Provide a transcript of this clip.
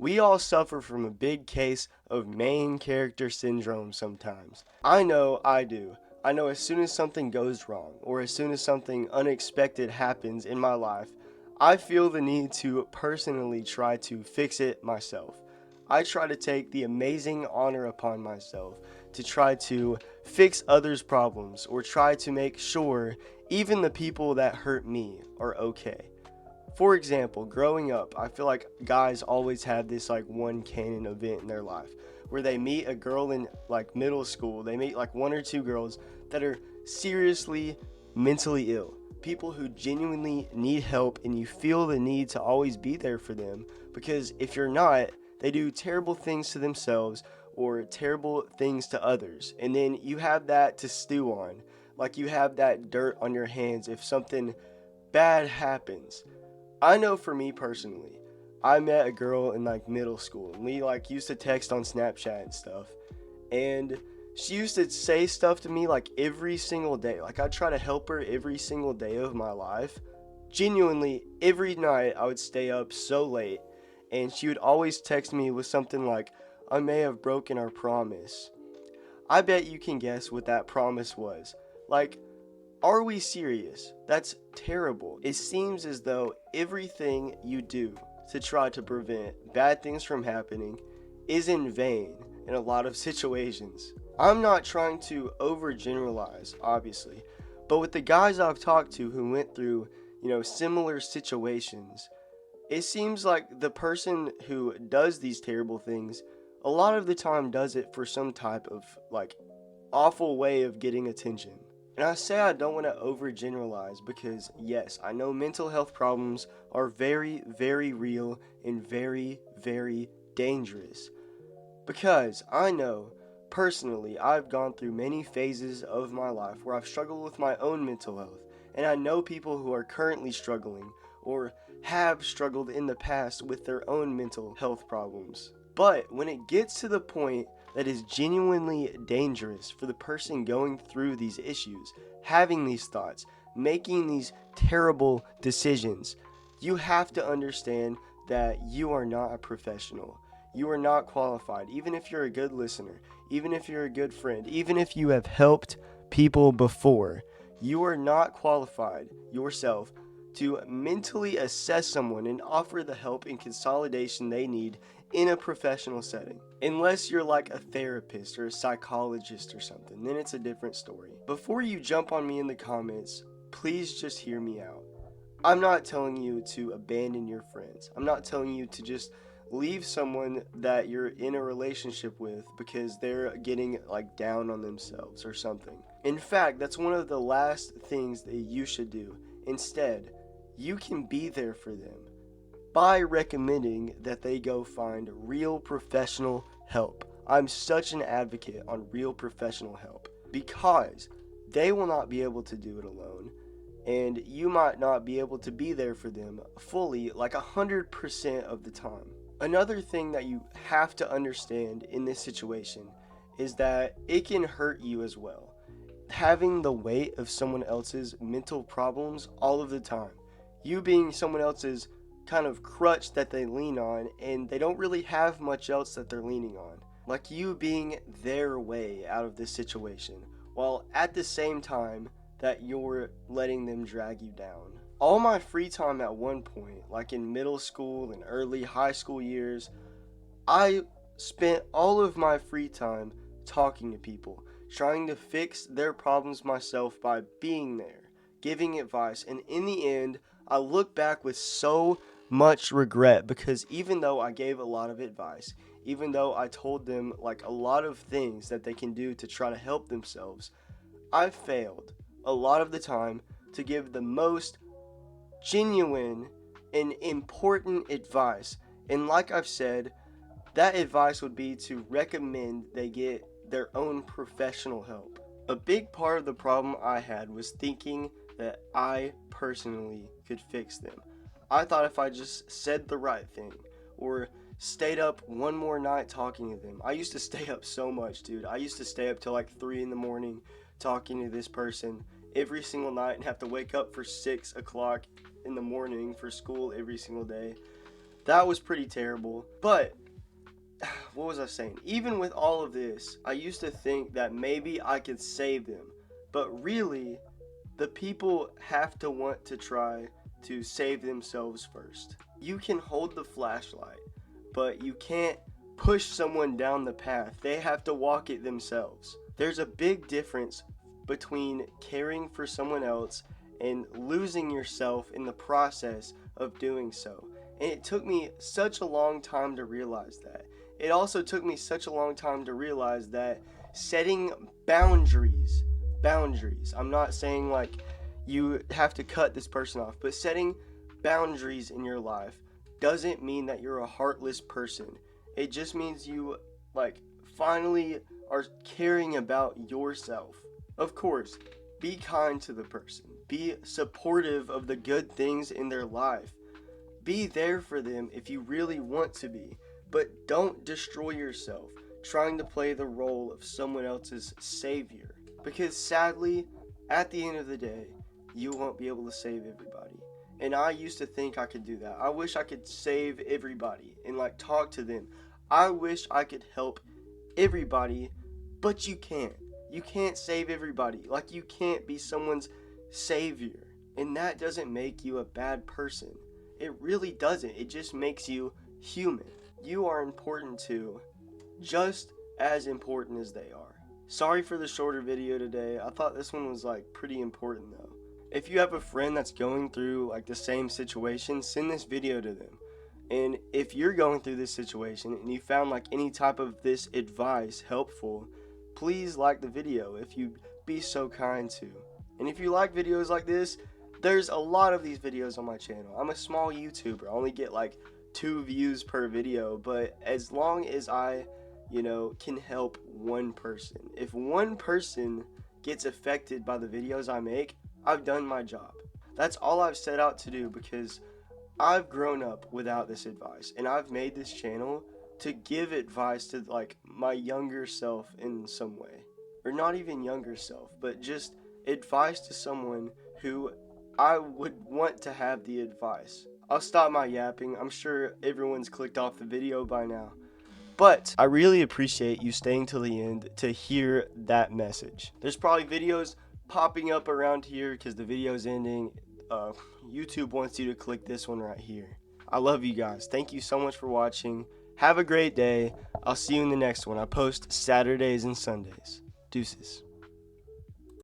We all suffer from a big case of main character syndrome sometimes. I know I do. I know as soon as something goes wrong, or as soon as something unexpected happens in my life, I feel the need to personally try to fix it myself. I try to take the amazing honor upon myself to try to fix others' problems or try to make sure even the people that hurt me are okay. For example, growing up, I feel like guys always have this like one canon event in their life where they meet a girl in like middle school. They meet like one or two girls that are seriously mentally ill. People who genuinely need help, and you feel the need to always be there for them because if you're not, they do terrible things to themselves or terrible things to others. And then you have that to stew on. Like you have that dirt on your hands if something bad happens. I know for me personally, I met a girl in like middle school and we like used to text on Snapchat and stuff. And she used to say stuff to me like every single day. Like I'd try to help her every single day of my life. Genuinely, every night I would stay up so late and she would always text me with something like, I may have broken our promise. I bet you can guess what that promise was. Like, are we serious? That's terrible. It seems as though everything you do to try to prevent bad things from happening is in vain in a lot of situations. I'm not trying to overgeneralize, obviously, but with the guys I've talked to who went through, similar situations, it seems like the person who does these terrible things a lot of the time does it for some type of like awful way of getting attention. And I say I don't want to overgeneralize because, yes, I know mental health problems are very, very real and very, very dangerous. Because I know, personally, I've gone through many phases of my life where I've struggled with my own mental health. And I know people who are currently struggling or have struggled in the past with their own mental health problems. But when it gets to the point that is genuinely dangerous for the person going through these issues, having these thoughts, making these terrible decisions, you have to understand that you are not a professional. You are not qualified, even if you're a good listener, even if you're a good friend, even if you have helped people before. You are not qualified yourself to mentally assess someone and offer the help and consolidation they need in a professional setting. Unless you're like a therapist or a psychologist or something, then it's a different story. Before you jump on me in the comments, please just hear me out. I'm not telling you to abandon your friends. I'm not telling you to just leave someone that you're in a relationship with because they're getting like down on themselves or something. In fact, that's one of the last things that you should do. Instead, you can be there for them by recommending that they go find real professional help. I'm such an advocate on real professional help because they will not be able to do it alone, and you might not be able to be there for them fully like 100% of the time. Another thing that you have to understand in this situation is that it can hurt you as well. Having the weight of someone else's mental problems all of the time. You being someone else's kind of crutch that they lean on, and they don't really have much else that they're leaning on. Like you being their way out of this situation, while at the same time that you're letting them drag you down. All my free time at one point, like in middle school and early high school years, I spent all of my free time talking to people, trying to fix their problems myself by being there, giving advice, and in the end, I look back with so much regret because even though I gave a lot of advice, even though I told them like a lot of things that they can do to try to help themselves, I failed a lot of the time to give the most genuine and important advice. And like I've said, that advice would be to recommend they get their own professional help. A big part of the problem I had was thinking that I personally could fix them. I thought if I just said the right thing or stayed up one more night talking to them. I used to stay up so much, dude. I used to stay up till like 3 in the morning talking to this person every single night and have to wake up for 6 o'clock in the morning for school every single day. That was pretty terrible. But what was I saying? Even with all of this, I used to think that maybe I could save them. But really, the people have to want to try to save themselves first. You can hold the flashlight, but you can't push someone down the path. They have to walk it themselves. There's a big difference between caring for someone else and losing yourself in the process of doing so. And it took me such a long time to realize that. It also took me such a long time to realize that setting boundaries, I'm not saying like you have to cut this person off, but setting boundaries in your life doesn't mean that you're a heartless person. It just means you like finally are caring about yourself. Of course, be kind to the person. Be supportive of the good things in their life. Be there for them if you really want to be, but don't destroy yourself trying to play the role of someone else's savior. Because sadly, at the end of the day, you won't be able to save everybody. And I used to think I could do that. I wish I could save everybody and like talk to them. I wish I could help everybody, but you can't. You can't save everybody. Like you can't be someone's savior. And that doesn't make you a bad person. It really doesn't. It just makes you human. You are important too, just as important as they are. Sorry for the shorter video today. I thought this one was like pretty important though. If you have a friend that's going through like the same situation, send this video to them. And if you're going through this situation and you found like any type of this advice helpful, please like the video if you'd be so kind to. And if you like videos like this, there's a lot of these videos on my channel. I'm a small YouTuber. I only get like 2 views per video, but as long as I, can help one person. If one person gets affected by the videos I make, I've done my job. That's all I've set out to do because I've grown up without this advice, and I've made this channel to give advice to like my younger self in some way. Or not even younger self, but just advice to someone who I would want to have the advice. I'll stop my yapping. I'm sure everyone's clicked off the video by now. But I really appreciate you staying till the end to hear that message. There's probably videos popping up around here because the video's ending. YouTube wants you to click this one right here. I love you guys. Thank you so much for watching. Have a great day. I'll see you in the next one. I post Saturdays and Sundays. Deuces.